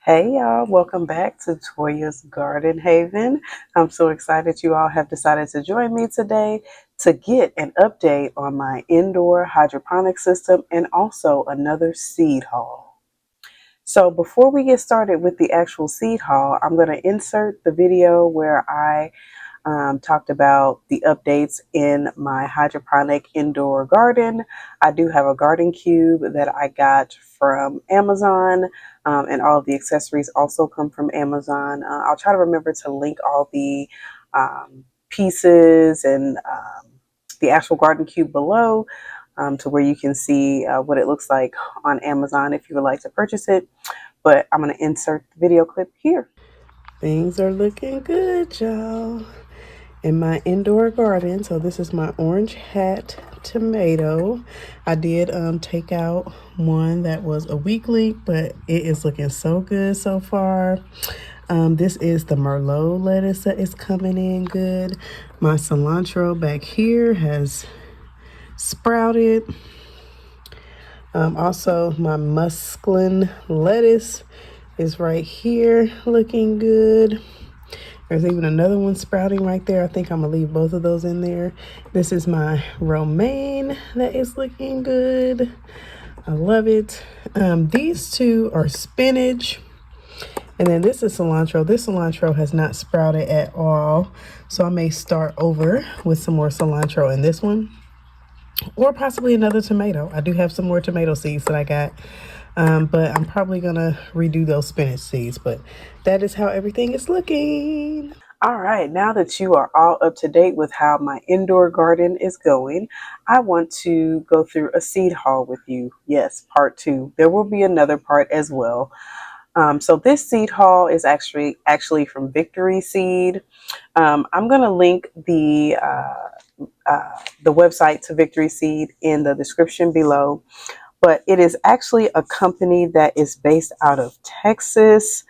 Hey y'all, welcome back to Toya's Garden Haven. I'm so excited you all have decided to join me today to get an update on my indoor hydroponic system and also another seed haul. So before we get started with the actual seed haul, I'm going to insert the video where I talked about the updates in my hydroponic indoor garden. I do have a garden cube that I got from Amazon, and all of the accessories also come from Amazon. I'll try to remember to link all the pieces and the actual garden cube below, to where you can see what it looks like on Amazon if you would like to purchase it. But I'm going to insert the video clip here. Things are looking good, y'all, in my indoor garden. So this is my orange hat tomato. I did take out one that was a weak leek, but it is looking so good so far. This is the Merlot lettuce that is coming in good. My cilantro back here has sprouted. Also, my muslin lettuce is right here looking good. There's even another one sprouting right there. I think I'm gonna leave both of those in there. This is my romaine that is looking good. I love it. These two are spinach. And then this is cilantro. This cilantro has not sprouted at all. So I may start over with some more cilantro in this one. Or possibly another tomato. I do have some more tomato seeds that I got. But I'm probably going to redo those spinach seeds. But that is how everything is looking. All right, now that you are all up to date with how my indoor garden is going, I want to go through a seed haul with you. Yes, part two. There will be another part as well. So this seed haul is actually from Victory Seed. I'm going to link the website to Victory Seed in the description below. But it is actually a company that is based out of Texas,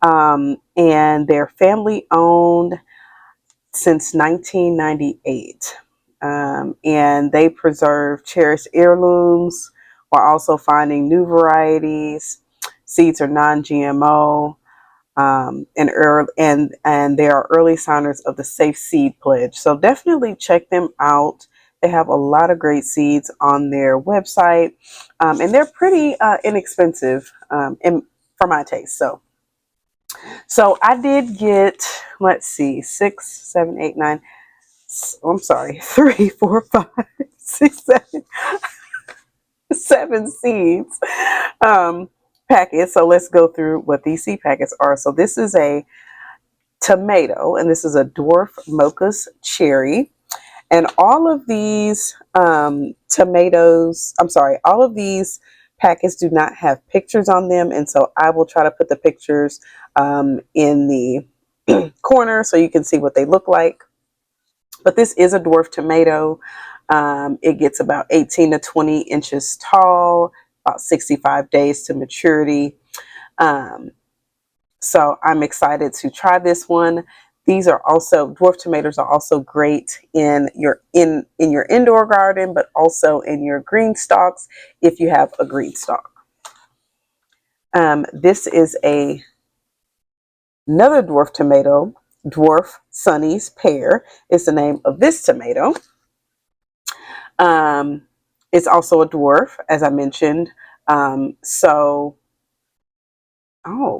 and they're family owned since 1998. And they preserve cherished heirlooms while also finding new varieties. Seeds are non-GMO, and they are early signers of the Safe Seed Pledge. So definitely check them out. They have a lot of great seeds on their website, and they're pretty inexpensive for my taste. So I did get, let's see, 6, 7, 8, 9. I'm sorry, 3, 4, 5, 6, 7, 7 seeds packets. So let's go through what these seed packets are. So this is a tomato, and this is a dwarf Mocha's cherry. And all of these all of these packets do not have pictures on them. And so I will try to put the pictures in the corner so you can see what they look like. But this is a dwarf tomato. It gets about 18 to 20 inches tall, about 65 days to maturity. So I'm excited to try this one. These are also, dwarf tomatoes are also great in your indoor garden, but also in your green stalks if you have a green stalk. This is another dwarf tomato. Dwarf Sonny's Pear is the name of this tomato. It's also a dwarf, as I mentioned.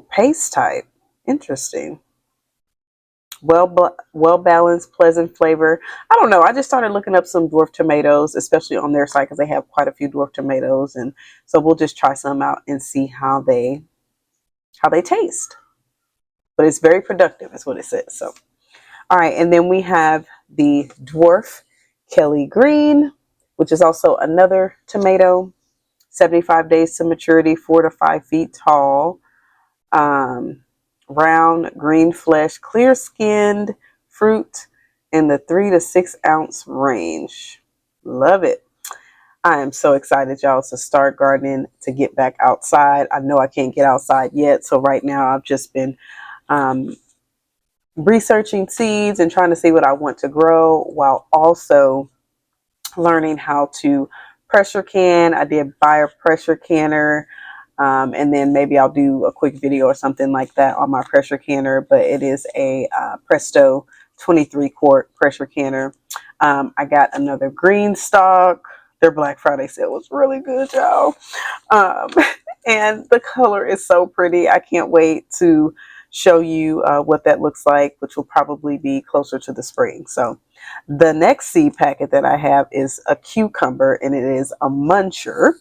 Paste type. Interesting. Well balanced, pleasant flavor. I don't know. I just started looking up some dwarf tomatoes, especially on their site because they have quite a few dwarf tomatoes, and so we'll just try some out and see how they taste. But it's very productive, is what it says. So, all right, and then we have the dwarf Kelly Green, which is also another tomato. 75 days to maturity, 4 to 5 feet tall. Round, green flesh, clear skinned fruit in the 3 to 6 ounce range. Love it. I am so excited, y'all, to start gardening, to get back outside. I know I can't get outside yet. So right now I've just been researching seeds and trying to see what I want to grow while also learning how to pressure can. I did buy a pressure canner. And then maybe I'll do a quick video or something like that on my pressure canner. But it is a Presto 23 quart pressure canner. I got another green stock. Their Black Friday sale was really good, y'all. Um, and the color is so pretty. I can't wait to show you what that looks like, which will probably be closer to the spring. So the next seed packet that I have is a cucumber, and it is a muncher.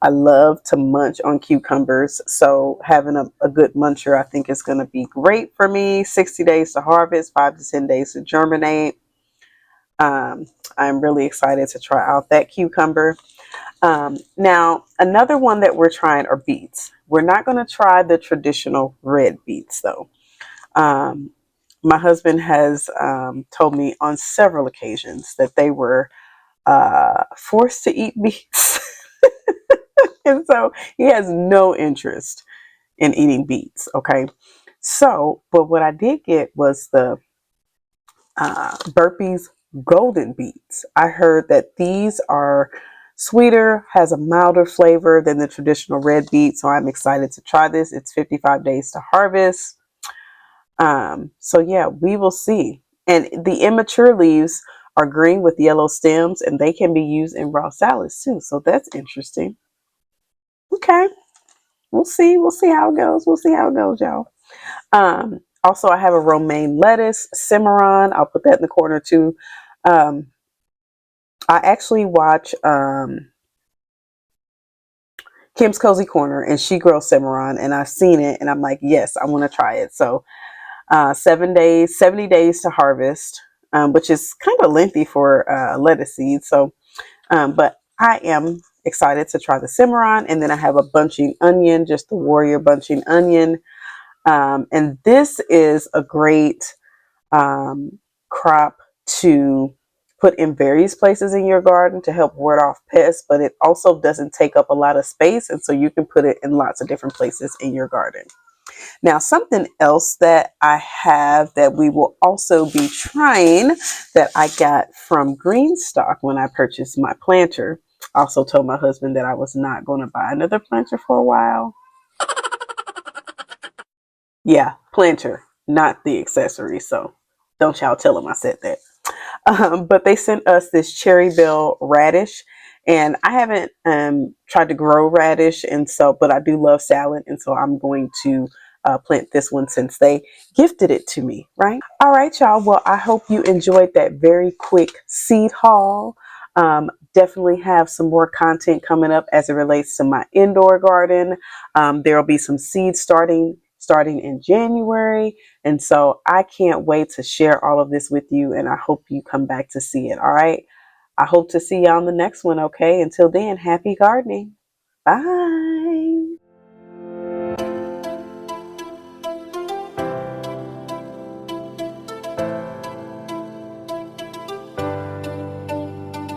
I love to munch on cucumbers, so having a good muncher I think is going to be great for me. 60 days to harvest, 5 to 10 days to germinate. I'm really excited to try out that cucumber. Now, another one that we're trying are beets. We're not going to try the traditional red beets, though. Um, my husband has told me on several occasions that they were forced to eat beets. And so he has no interest in eating beets. Okay. So, but what I did get was the Burpee's golden beets. I heard that these are sweeter, has a milder flavor than the traditional red beet. So I'm excited to try this. It's 55 days to harvest. So yeah, we will see. And the immature leaves are green with yellow stems, and they can be used in raw salads too. So that's interesting. Okay. We'll see. We'll see how it goes. We'll see how it goes, y'all. Also, I have a romaine lettuce, cimarron. I'll put that in the corner too. Um, I actually watch Kim's Cozy Corner, and she grows cimarron, and I've seen it, and I'm like, yes, I want to try it. So, 7 days, 70 days to harvest, which is kind of lengthy for lettuce seeds. So, but I am excited to try the cimarron, and then I have a bunching onion, just the warrior bunching onion. And this is a great crop to put in various places in your garden to help ward off pests, but it also doesn't take up a lot of space. And so you can put it in lots of different places in your garden. Now, something else that I have that we will also be trying that I got from Greenstock when I purchased my planter. I also told my husband that I was not going to buy another planter for a while. Yeah, planter, not the accessory. So don't y'all tell him I said that. But they sent us this cherry bell radish, and I haven't tried to grow radish, and so, but I do love salad, and so I'm going to plant this one since they gifted it to me, right? All right, y'all. Well, I hope you enjoyed that very quick seed haul. Definitely have some more content coming up as it relates to my indoor garden. There will be some seeds starting in January. And so I can't wait to share all of this with you. And I hope you come back to see it. All right. I hope to see you on the next one. Okay. Until then, happy gardening. Bye.